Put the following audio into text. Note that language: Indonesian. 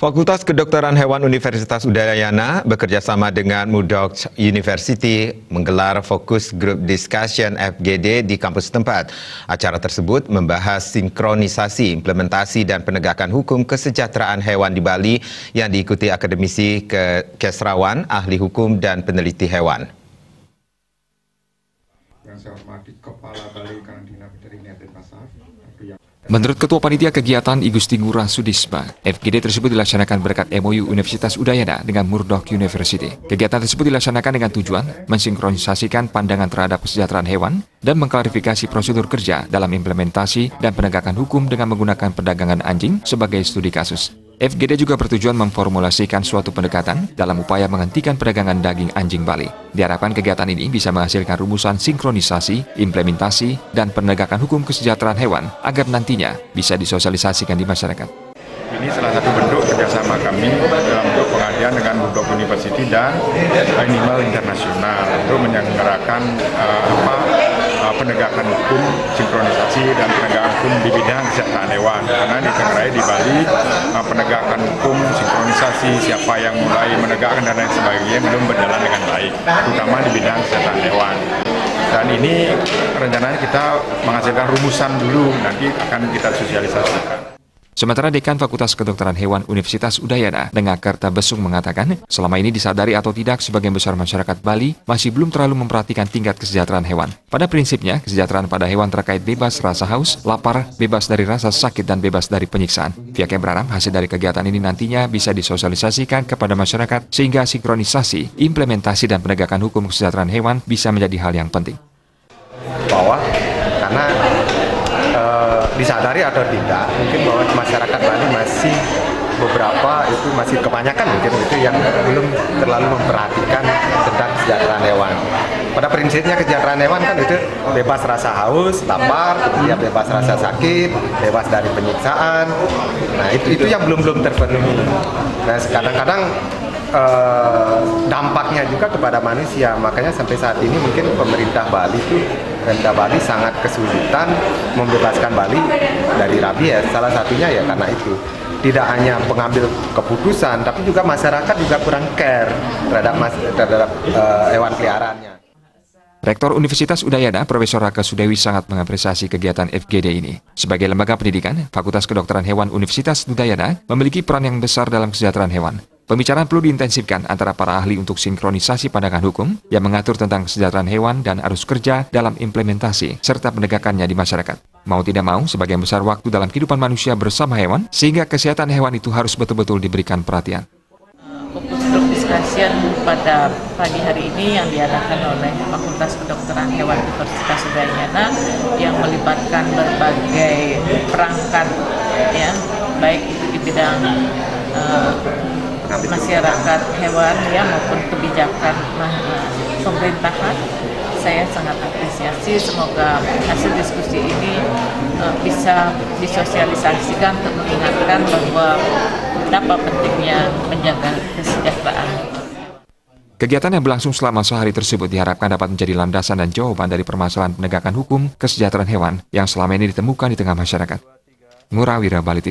Fakultas Kedokteran Hewan Universitas Udayana bekerjasama dengan Murdoch University menggelar Fokus Group Discussion FGD di kampus setempat. Acara tersebut membahas sinkronisasi, implementasi dan penegakan hukum kesejahteraan hewan di Bali yang diikuti akademisi Kesrawan, ahli hukum dan peneliti hewan. Yang saya hormati Kepala Balai Karantina Veteriner Denpasar. Menurut Ketua Panitia Kegiatan Igusti Ngurah Sudisma, FGD tersebut dilaksanakan berkat MOU Universitas Udayana dengan Murdoch University. Kegiatan tersebut dilaksanakan dengan tujuan mensinkronisasikan pandangan terhadap kesejahteraan hewan dan mengklarifikasi prosedur kerja dalam implementasi dan penegakan hukum dengan menggunakan perdagangan anjing sebagai studi kasus. FGD juga bertujuan memformulasikan suatu pendekatan dalam upaya menghentikan perdagangan daging anjing Bali. Diharapkan kegiatan ini bisa menghasilkan rumusan sinkronisasi, implementasi, dan penegakan hukum kesejahteraan hewan agar nantinya bisa disosialisasikan di masyarakat. Ini salah satu bentuk kerjasama kami dalam bentuk pengabdian dengan Murdoch University dan Animal Internasional untuk menyelenggarakan penegakan hukum, sinkronisasi dan penegakan hukum di bidang kesejahteraan hewan. Karena ditengarai di Bali penegakan hukum, sinkronisasi, siapa yang mulai menegakkan dan lain sebagainya belum berjalan dengan baik, terutama di bidang kesehatan hewan. Dan ini rencananya kita menghasilkan rumusan dulu, nanti akan kita sosialisasikan. Sementara Dekan Fakultas Kedokteran Hewan Universitas Udayana, Dengakarta Besung mengatakan, selama ini disadari atau tidak sebagian besar masyarakat Bali masih belum terlalu memperhatikan tingkat kesejahteraan hewan. Pada prinsipnya, kesejahteraan pada hewan terkait bebas rasa haus, lapar, bebas dari rasa sakit, dan bebas dari penyiksaan. Pihaknya berharap hasil dari kegiatan ini nantinya bisa disosialisasikan kepada masyarakat sehingga sinkronisasi, implementasi, dan penegakan hukum kesejahteraan hewan bisa menjadi hal yang penting. Bahwa karena disadari atau tidak, mungkin bahwa masyarakat Bali masih beberapa itu masih kebanyakan mungkin itu yang belum terlalu memperhatikan tentang kesejahteraan hewan. Pada prinsipnya kesejahteraan hewan kan itu bebas rasa haus, lapar, kemudian bebas rasa sakit, bebas dari penyiksaan. Nah itu yang belum terpenuhi. Nah kadang-kadang dampaknya juga kepada manusia, makanya sampai saat ini mungkin pemerintah Bali sangat kesulitan membebaskan Bali dari rabies. Salah satunya ya karena itu tidak hanya pengambil keputusan, tapi juga masyarakat juga kurang care terhadap hewan peliharaannya. Rektor Universitas Udayana, Profesor Raka Sudewi sangat mengapresiasi kegiatan FGD ini. Sebagai lembaga pendidikan, Fakultas Kedokteran Hewan Universitas Udayana memiliki peran yang besar dalam kesejahteraan hewan. Pembicaraan perlu diintensifkan antara para ahli untuk sinkronisasi pandangan hukum yang mengatur tentang kesejahteraan hewan dan arus kerja dalam implementasi serta penegakannya di masyarakat. Mau tidak mau, sebagian besar waktu dalam kehidupan manusia bersama hewan, sehingga kesehatan hewan itu harus betul-betul diberikan perhatian. Fokus Group Discussion pada pagi hari ini yang diadakan oleh Fakultas Kedokteran Hewan Universitas Udayana yang melibatkan berbagai perangkat, ya, baik itu di bidang masyarakat hewan ya maupun kebijakan pemerintahan. Saya sangat apresiasi, semoga hasil diskusi ini bisa disosialisasikan untuk mengingatkan bahwa betapa pentingnya menjaga kesejahteraan. Kegiatan yang berlangsung selama sehari tersebut diharapkan dapat menjadi landasan dan jawaban dari permasalahan penegakan hukum kesejahteraan hewan yang selama ini ditemukan di tengah masyarakat. Ngurah Wira, Bali TV.